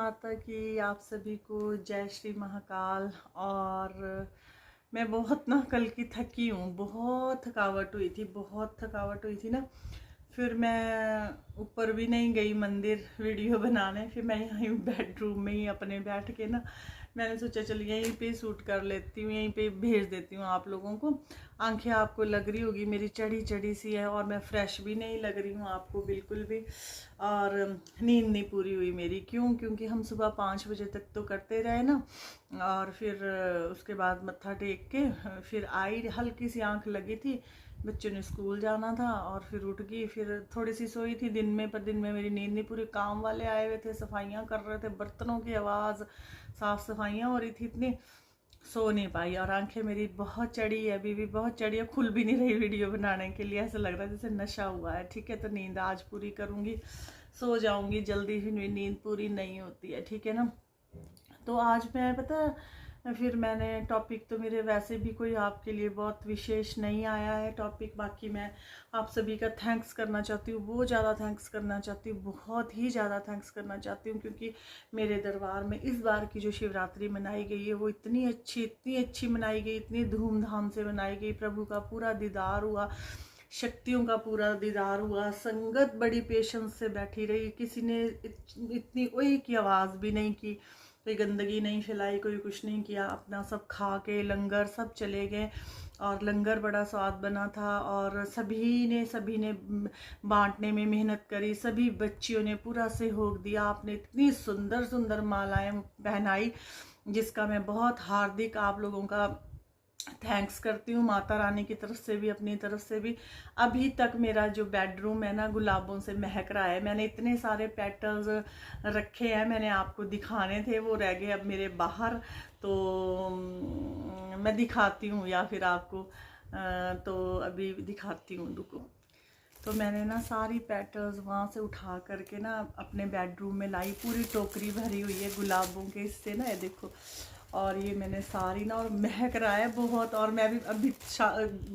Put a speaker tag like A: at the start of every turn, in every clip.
A: माता की, आप सभी को जय श्री महाकाल। और मैं बहुत ना कल की थकी हूँ, बहुत थकावट हुई थी, बहुत थकावट हुई थी ना। फिर मैं ऊपर भी नहीं गई मंदिर वीडियो बनाने, फिर मैं यहीं बेडरूम में ही अपने बैठ के ना मैंने सोचा चल यहीं पे शूट कर लेती हूँ, यहीं पे भेज देती हूँ आप लोगों को। आंखें आपको लग रही होगी मेरी चढ़ी चढ़ी सी है, और मैं फ्रेश भी नहीं लग रही हूँ आपको बिल्कुल भी। और नींद नहीं पूरी हुई मेरी, क्योंकि हम सुबह 5 बजे तक तो करते रहे ना। और फिर उसके बाद मत्था टेक के फिर आई, हल्की सी आंख लगी थी, बच्चों ने स्कूल जाना था, और फिर उठ गई। फिर थोड़ी सी सोई थी दिन में, पर दिन में मेरी नींद नहीं पूरी। काम वाले आए हुए थे, सफाइयाँ कर रहे थे, बर्तनों की आवाज़, साफ़ सफाइयाँ हो रही थी, इतनी सो नहीं पाई। और आंखें मेरी बहुत चढ़ी है, अभी भी बहुत चढ़ी है, खुल भी नहीं रही वीडियो बनाने के लिए। ऐसा लग रहा है जैसे नशा हुआ है। ठीक है, तो नींद आज पूरी करूँगी, सो जाऊँगी जल्दी, फिर मेरी नींद पूरी नहीं होती है। ठीक है ना। तो आज मैं पता फिर मैंने टॉपिक तो मेरे वैसे भी कोई आपके लिए बहुत विशेष नहीं आया है टॉपिक। बाकी मैं आप सभी का थैंक्स करना चाहती हूँ, बहुत ज़्यादा थैंक्स करना चाहती हूँ, बहुत ही ज़्यादा थैंक्स करना चाहती हूँ, क्योंकि मेरे दरबार में इस बार की जो शिवरात्रि मनाई गई है वो इतनी अच्छी मनाई गई, इतनी धूमधाम से मनाई गई। प्रभु का पूरा दीदार हुआ, शक्तियों का पूरा दीदार हुआ, संगत बड़ी पेशेंस से बैठी रही, किसी ने इतनी कोई की आवाज़ भी नहीं की, कोई गंदगी नहीं फैलाई, कोई कुछ नहीं किया। अपना सब खा के लंगर सब चले गए, और लंगर बड़ा स्वाद बना था, और सभी ने बांटने में मेहनत करी, सभी बच्चियों ने पूरा सहयोग दिया। आपने इतनी सुंदर सुंदर मालाएं पहनाई, जिसका मैं बहुत हार्दिक आप लोगों का थैंक्स करती हूँ, माता रानी की तरफ से भी, अपनी तरफ से भी। अभी तक मेरा जो बेडरूम है ना गुलाबों से महक रहा है। मैंने इतने सारे पेटल्स रखे हैं, मैंने आपको दिखाने थे, वो रह गए अब मेरे बाहर। तो मैं दिखाती हूँ, या फिर आपको तो अभी दिखाती हूँ, रुको। तो मैंने ना सारी पेटल्स वहाँ से उठा करके ना अपने बेडरूम में लाई, पूरी टोकरी भरी हुई है गुलाबों के, इससे ना ये देखो। और ये मैंने सारी ना, और महक रहा है बहुत। और मैं भी अभी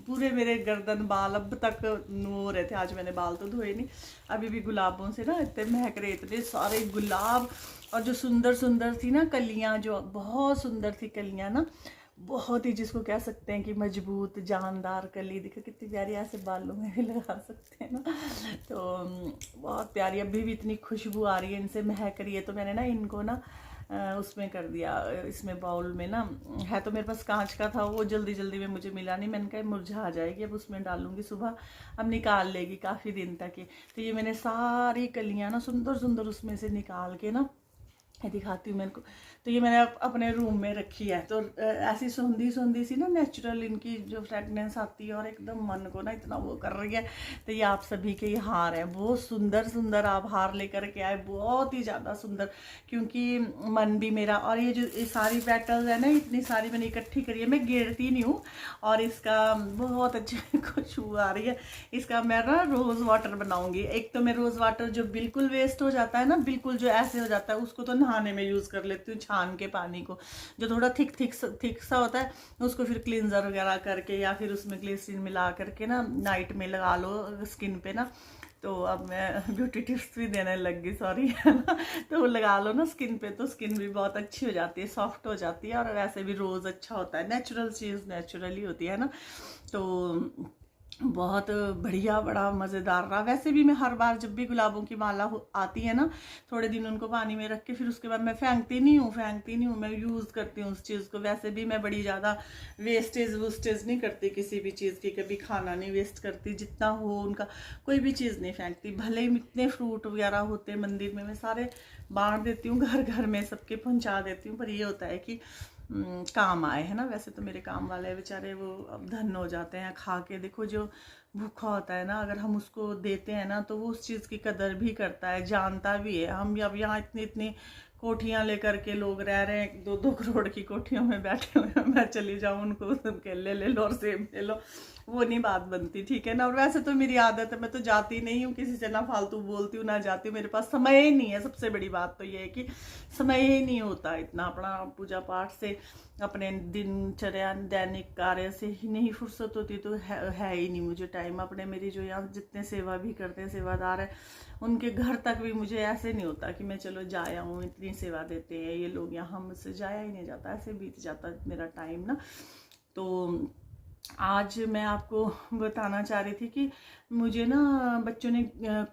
A: पूरे मेरे गर्दन बाल अब तक हो रहे थे, आज मैंने बाल तो धोए नहीं, अभी भी गुलाबों से ना इतने महक रहे, इतने सारे गुलाब। और जो सुंदर सुंदर थी ना कलियाँ, जो बहुत सुंदर थी कलियाँ ना, बहुत ही, जिसको कह सकते हैं कि मजबूत जानदार कली। देखो कितनी प्यारी, ऐसे बालों में भी लगा सकते हैं ना। तो बहुत प्यारी, अभी भी इतनी खुशबू आ रही है, इनसे महक रही है। तो मैंने ना इनको ना उसमें कर दिया, इसमें बाउल में ना है, तो मेरे पास कांच का था, वो जल्दी जल्दी में मुझे मिला नहीं। मैंने कहा मुरझा जाएगी, अब उसमें डालूंगी, सुबह अब निकाल लेगी काफ़ी दिन तक ही। तो ये मैंने सारी कलियाँ ना सुंदर सुंदर उसमें से निकाल के ना दिखाती हूँ मेरे को। तो ये मैंने अपने रूम में रखी है। तो ऐसी सौंधी सौंधी सी ना नेचुरल इनकी जो फ्रेगनेंस आती है, और एकदम मन को ना इतना वो कर रही है। तो ये आप सभी के ये हार है, बहुत सुंदर सुंदर आप हार लेकर के आए, बहुत ही ज़्यादा सुंदर, क्योंकि मन भी मेरा। और ये जो ये सारी पेटल्स है ना, इतनी सारी मैंने इकट्ठी करी है, मैं गिरती नहीं हूँ। और इसका बहुत अच्छी खुशबू आ रही है। इसका मैं ना रोज़ वाटर बनाऊंगी। एक तो मैं रोज़ वाटर जो बिल्कुल वेस्ट हो जाता है ना, बिल्कुल जो ऐसे हो जाता है, उसको तो नहाने में यूज़ कर लेती हूँ, छान के पानी को। जो थोड़ा थिक सा होता है, उसको फिर क्लींजर वगैरह करके, या फिर उसमें ग्लिसरीन मिला करके ना नाइट में लगा लो स्किन पे ना। तो अब मैं ब्यूटी टिप्स भी देने लग गई, सॉरी है ना। तो वो लगा लो ना स्किन पे, तो स्किन भी बहुत अच्छी हो जाती है, सॉफ्ट हो जाती है। और वैसे भी रोज़ अच्छा होता है, नेचुरल चीज़ नेचुरली होती है ना। तो बहुत बढ़िया, बड़ा मज़ेदार रहा। वैसे भी मैं हर बार जब भी गुलाबों की माला आती है ना, थोड़े दिन उनको पानी में रख के फिर उसके बाद मैं फेंकती नहीं हूँ, मैं यूज़ करती हूँ उस चीज़ को। वैसे भी मैं बड़ी ज़्यादा वेस्टेज नहीं करती किसी भी चीज़ की, कभी खाना नहीं वेस्ट करती, जितना हो उनका कोई भी चीज़ नहीं फेंकती। भले ही इतने फ्रूट वगैरह होते हैं मंदिर में, मैं सारे बांट देती हूँ, घर घर में सबके पहुँचा देती हूँ। पर ये होता है कि काम आए, है ना। वैसे तो मेरे काम वाले बेचारे वो अब धन्य हो जाते हैं खा के। देखो जो भूखा होता है ना, अगर हम उसको देते हैं ना, तो वो उस चीज़ की कदर भी करता है, जानता भी है। हम अब यहाँ इतनी इतनी कोठियाँ लेकर के लोग रह रहे हैं, 2-2 करोड़ की कोठियों में बैठे हुए हैं, मैं चली जाऊँ उनको केले ले लो और सेब ले लो, वो नहीं बात बनती। ठीक है ना। और वैसे तो मेरी आदत है, मैं तो जाती नहीं हूँ किसी से, ना फालतू बोलती हूँ ना जाती हूँ, मेरे पास समय ही नहीं है। सबसे बड़ी बात तो ये है कि समय ही नहीं होता इतना, अपना पूजा पाठ से, अपने दिनचर्या दैनिक कार्य से ही नहीं फुर्सत होती। तो है ही नहीं मुझे टाइम। अपने मेरी जो यहाँ जितने सेवा भी करते हैं सेवादार है, उनके घर तक भी मुझे ऐसे नहीं होता कि मैं चलो जा आऊँ, इतनी इतनी सेवा देते हैं ये लोग, यहाँ मुझसे जाया ही नहीं जाता, ऐसे बीत जाता मेरा टाइम ना। तो आज मैं आपको बताना चाह रही थी कि मुझे ना बच्चों ने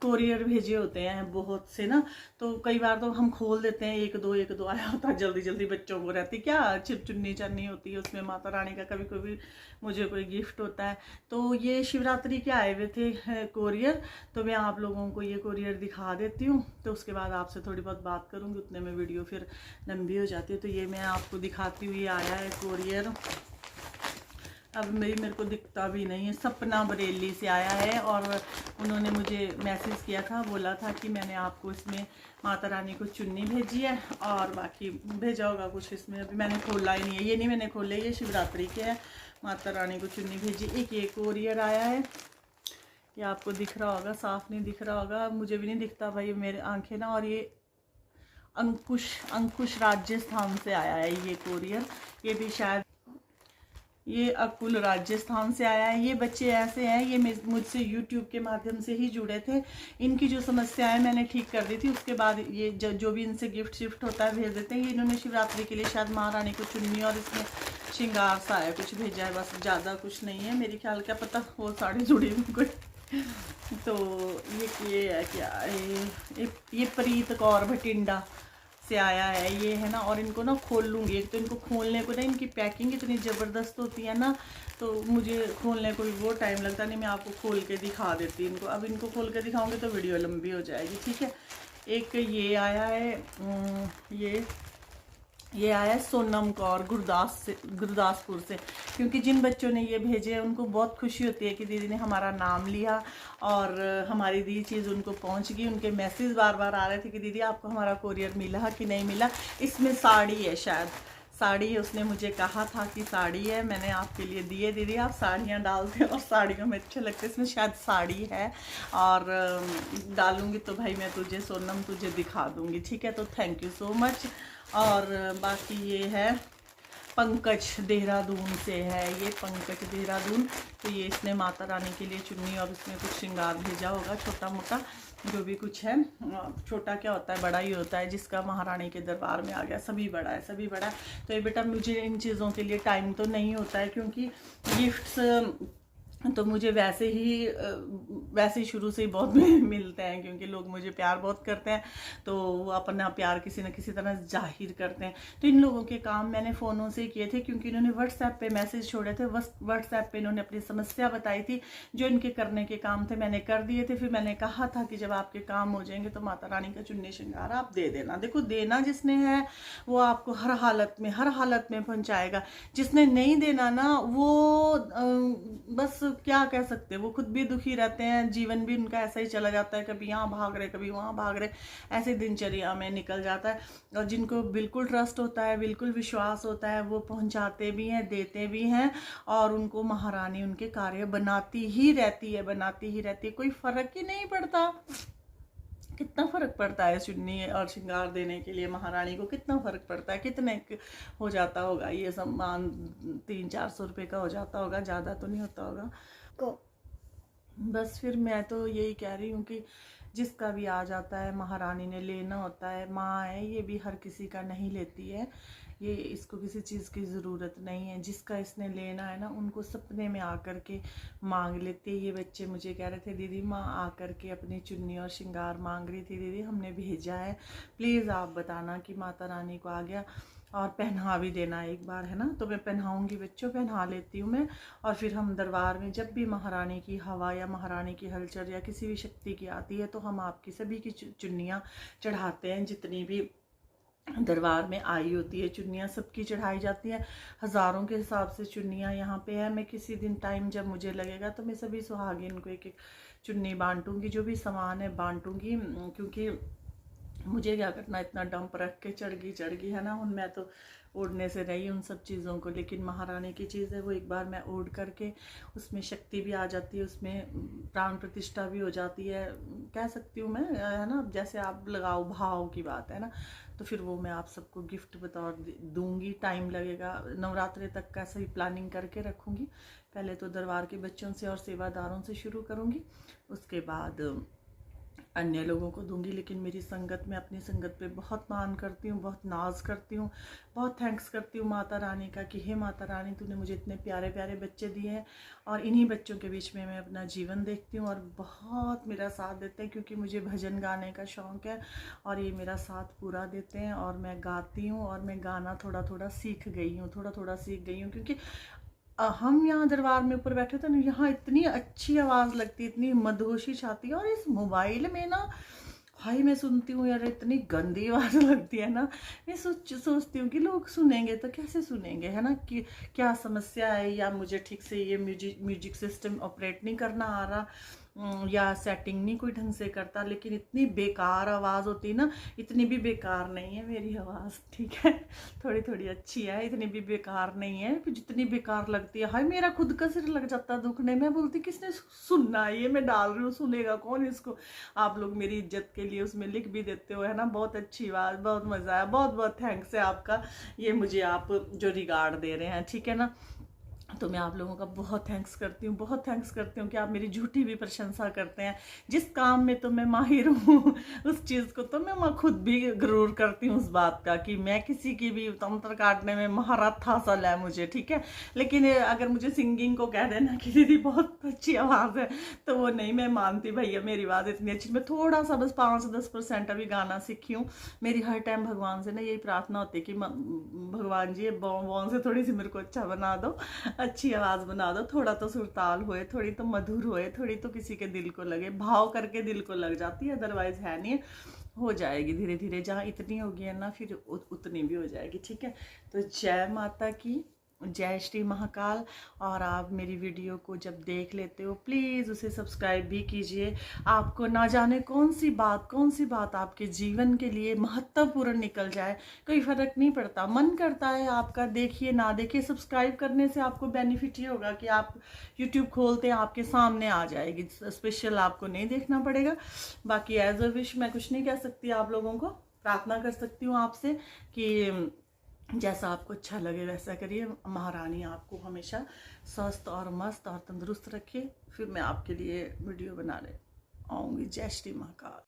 A: कोरियर भेजे होते हैं बहुत से ना, तो कई बार तो हम खोल देते हैं, एक दो आया होता है, जल्दी जल्दी बच्चों को रहती क्या चुन्नी चन्नी होती है उसमें माता रानी का, कभी कभी मुझे कोई गिफ्ट होता है। तो ये शिवरात्रि के आए हुए थे कोरियर, तो मैं आप लोगों को ये कोरियर दिखा देती हूँ, तो उसके बाद आपसे थोड़ी बहुत बात करूँगी, उतने में वीडियो फिर लंबी हो जाती है। तो ये मैं आपको दिखाती हुई आया है कोरियर, अब मेरे को दिखता भी नहीं है, सपना बरेली से आया है, और उन्होंने मुझे मैसेज किया था, बोला था कि मैंने आपको इसमें माता रानी को चुन्नी भेजी है और बाकी भेजा होगा कुछ इसमें, अभी मैंने खोला ही नहीं है, ये नहीं मैंने खोले, ये शिवरात्रि के है, माता रानी को चुन्नी भेजी। एक ये कोरियर आया है, ये आपको दिख रहा होगा, साफ नहीं दिख रहा होगा, मुझे भी नहीं दिखता भाई मेरे आंखें ना। और ये अंकुश राजस्थान से आया है ये कोरियर, ये भी शायद ये अकुल राजस्थान से आया है। ये बच्चे ऐसे हैं, ये मुझसे YouTube के माध्यम से ही जुड़े थे, इनकी जो समस्याएं मैंने ठीक कर दी थी, उसके बाद ये जो भी इनसे गिफ्ट शिफ्ट होता है भेज देते हैं। ये इन्होंने शिवरात्रि के लिए शायद महारानी को चुन्नी और इसमें श्रृंगार सा है कुछ भेजा है, बस ज़्यादा कुछ नहीं है, मेरे ख्याल क्या पता वो साड़ी जुड़ी हुई कोई। तो ये है क्या, ये प्रीत कौर भटिंडा से आया है ये है ना। और इनको ना खोल लूँगी, एक तो इनको खोलने को ना, इनकी पैकिंग इतनी ज़बरदस्त होती है ना, तो मुझे खोलने को भी वो टाइम लगता नहीं, मैं आपको खोल के दिखा देती इनको। अब इनको खोल के दिखाऊंगी तो वीडियो लंबी हो जाएगी, ठीक है। एक ये आया है, ये आया है सोनम कौर गुरदासपुर से, क्योंकि जिन बच्चों ने ये भेजे हैं उनको बहुत खुशी होती है कि दीदी ने हमारा नाम लिया और हमारी दी चीज़ उनको पहुंच गई। उनके मैसेज बार बार आ रहे थे कि दीदी आपको हमारा कोरियर मिला कि नहीं मिला। इसमें साड़ी है, शायद साड़ी है, उसने मुझे कहा था कि साड़ी है, मैंने आपके लिए दिए, दीदी आप साड़ियाँ डालते हैं और साड़ियों में अच्छे लगते हैं, इसमें शायद साड़ी है और डालूंगी तो भाई मैं तुझे सोनम तुझे दिखा दूंगी, ठीक है। तो थैंक यू सो मच। और बाकी ये है पंकज देहरादून से है, ये पंकज देहरादून, तो ये इसने माता रानी के लिए चुन्नी और इसमें कुछ श्रृंगार भेजा होगा, छोटा मोटा जो भी कुछ है। छोटा क्या होता है, बड़ा ही होता है, जिसका महारानी के दरबार में आ गया, सभी बड़ा है, सभी बड़ा है। तो ये बेटा मुझे इन चीज़ों के लिए टाइम तो नहीं होता है, क्योंकि गिफ्ट्स तो मुझे वैसे ही शुरू से ही बहुत मिलते हैं, क्योंकि लोग मुझे प्यार बहुत करते हैं, तो वो अपना प्यार किसी न किसी तरह जाहिर करते हैं। तो इन लोगों के काम मैंने फ़ोनों से किए थे, क्योंकि इन्होंने व्हाट्सएप पे मैसेज छोड़े थे, व्हाट्सएप पे इन्होंने अपनी समस्या बताई थी, जो इनके करने के काम थे मैंने कर दिए थे। फिर मैंने कहा था कि जब आपके काम हो जाएंगे तो माता रानी का चुन्नी श्रृंगार आप दे देना। देखो, देना जिसने है वो आपको हर हालत में पहुँचाएगा, जिसने नहीं देना ना वो बस क्या कह सकते हैं, वो खुद भी दुखी रहते हैं, जीवन भी उनका ऐसा ही चला जाता है, कभी यहाँ भाग रहे कभी वहाँ भाग रहे, ऐसे दिनचर्या में निकल जाता है। और जिनको बिल्कुल ट्रस्ट होता है, बिल्कुल विश्वास होता है, वो पहुँचाते भी हैं, देते भी हैं, और उनको महारानी उनके कार्य बनाती ही रहती है, कोई फर्क ही नहीं पड़ता। कितना फ़र्क पड़ता है चुन्नी और श्रृंगार देने के लिए महारानी को, कितना फ़र्क पड़ता है, कितने हो जाता होगा ये सम्मान, 300-400 रुपये का हो जाता होगा, ज़्यादा तो नहीं होता होगा को। बस फिर मैं तो यही कह रही हूँ कि जिसका भी आ जाता है महारानी ने लेना होता है, माँ है ये भी हर किसी का नहीं लेती है, ये इसको किसी चीज़ की ज़रूरत नहीं है, जिसका इसने लेना है ना उनको सपने में आकर के मांग लेते। ये बच्चे मुझे कह रहे थे दीदी माँ आकर के अपनी चुन्नी और श्रृंगार मांग रही थी, दीदी हमने भेजा है, प्लीज़ आप बताना कि माता रानी को आ गया और पहना भी देना एक बार, है ना। तो मैं पहनाऊँगी बच्चों, पहना लेती हूँ मैं, और फिर हम दरबार में जब भी महारानी की हवा या महारानी की हलचल या किसी भी शक्ति की आती है तो हम आपकी सभी की चुन्नियाँ चढ़ाते हैं, जितनी भी दरबार में आई होती है चुन्नियाँ सबकी चढ़ाई जाती हैं, हज़ारों के हिसाब से चुन्नियाँ यहाँ पे है। मैं किसी दिन टाइम जब मुझे लगेगा तो मैं सभी सुहागिन को एक एक चुन्नी बांटूंगी, जो भी सामान है बांटूंगी, क्योंकि मुझे क्या करना, इतना डंप रख के चढ़ गई है ना। मैं तो ओढ़ने से रही उन सब चीज़ों को, लेकिन महारानी की चीज़ है वो, एक बार मैं ओढ़ करके उसमें शक्ति भी आ जाती है, उसमें प्राण प्रतिष्ठा भी हो जाती है, कह सकती हूँ मैं, है ना। जैसे आप लगाओ भाव की बात है ना, तो फिर वो मैं आप सबको गिफ्ट बतौर दूंगी। टाइम लगेगा, नवरात्रि तक का सही प्लानिंग करके रखूँगी। पहले तो दरबार के बच्चों से और सेवादारों से शुरू करूँगी, उसके बाद अन्य लोगों को दूंगी, लेकिन मेरी संगत में, अपनी संगत पे बहुत मान करती हूँ, बहुत नाज करती हूँ, बहुत थैंक्स करती हूँ माता रानी का कि हे माता रानी, तूने मुझे इतने प्यारे प्यारे बच्चे दिए हैं और इन्हीं बच्चों के बीच में मैं अपना जीवन देखती हूँ और बहुत मेरा साथ देते हैं, क्योंकि मुझे भजन गाने का शौक़ है और ये मेरा साथ पूरा देते हैं और मैं गाती हूँ और मैं गाना थोड़ा थोड़ा सीख गई हूँ, थोड़ा थोड़ा सीख गई हूँ, क्योंकि हम यहाँ दरबार में ऊपर बैठे थे ना, यहाँ इतनी अच्छी आवाज़ लगती है, इतनी मदहोशी छाती है, और इस मोबाइल में ना भाई मैं सुनती हूँ यार, इतनी गंदी आवाज़ लगती है ना। मैं सोचती हूँ कि लोग सुनेंगे तो कैसे सुनेंगे, है ना, कि क्या समस्या है, या मुझे ठीक से ये म्यूजिक सिस्टम ऑपरेट नहीं करना आ रहा, या सेटिंग नहीं कोई ढंग से करता। लेकिन इतनी बेकार आवाज़ होती है ना, इतनी भी बेकार नहीं है मेरी आवाज़, ठीक है, थोड़ी थोड़ी अच्छी है, इतनी भी बेकार नहीं है कि जितनी बेकार लगती है। हाय मेरा खुद का सिर लग जाता है दुखने, मैं बोलती किसने सुनना है, ये मैं डाल रही हूँ, सुनेगा कौन इसको। आप लोग मेरी इज्जत के लिए उसमें लिख भी देते हो, है ना, बहुत अच्छी बात, बहुत मज़ा आया, बहुत बहुत थैंक्स है आपका, ये मुझे आप जो रिगार्ड दे रहे हैं, ठीक है ना। तो मैं आप लोगों का बहुत थैंक्स करती हूँ, बहुत थैंक्स करती हूँ कि आप मेरी झूठी भी प्रशंसा करते हैं। जिस काम में तो मैं माहिर हूँ उस चीज़ को तो मैं खुद भी गरूर करती हूँ उस बात का कि मैं किसी की भी तंत्र काटने में महारत हासिल है मुझे, ठीक है। लेकिन अगर मुझे सिंगिंग को कह देना कि दीदी बहुत अच्छी आवाज़ है, तो वो नहीं, मैं मानती भैया मेरी आवाज़ इतनी अच्छी, मैं थोड़ा सा बस 5-10% अभी गाना सीखी हूँ। मेरी हर टाइम भगवान से ना यही प्रार्थना होती है कि भगवान जी बॉन से थोड़ी सी मेरे को अच्छा बना दो, अच्छी आवाज़ बना दो, थोड़ा तो सुरताल होए, थोड़ी तो मधुर होए, थोड़ी तो किसी के दिल को लगे, भाव करके दिल को लग जाती है, अदरवाइज है नहीं, हो जाएगी धीरे धीरे, जहाँ इतनी होगी है ना फिर उतनी भी हो जाएगी, ठीक है। तो जय माता की, जय श्री महाकाल। और आप मेरी वीडियो को जब देख लेते हो प्लीज़ उसे सब्सक्राइब भी कीजिए। आपको ना जाने कौन सी बात आपके जीवन के लिए महत्वपूर्ण निकल जाए, कोई फ़र्क नहीं पड़ता, मन करता है आपका, देखिए ना देखिए, सब्सक्राइब करने से आपको बेनिफिट ये होगा कि आप यूट्यूब खोलते हैं आपके सामने आ जाएगी, स्पेशल आपको नहीं देखना पड़ेगा। बाकी एज अ विश मैं कुछ नहीं कह सकती, आप लोगों को प्रार्थना कर सकती हूँ आपसे कि जैसा आपको अच्छा लगे वैसा करिए। महारानी आपको हमेशा स्वस्थ और मस्त और तंदुरुस्त रखे। फिर मैं आपके लिए वीडियो बनाने आऊँगी। जय श्री महाकाल।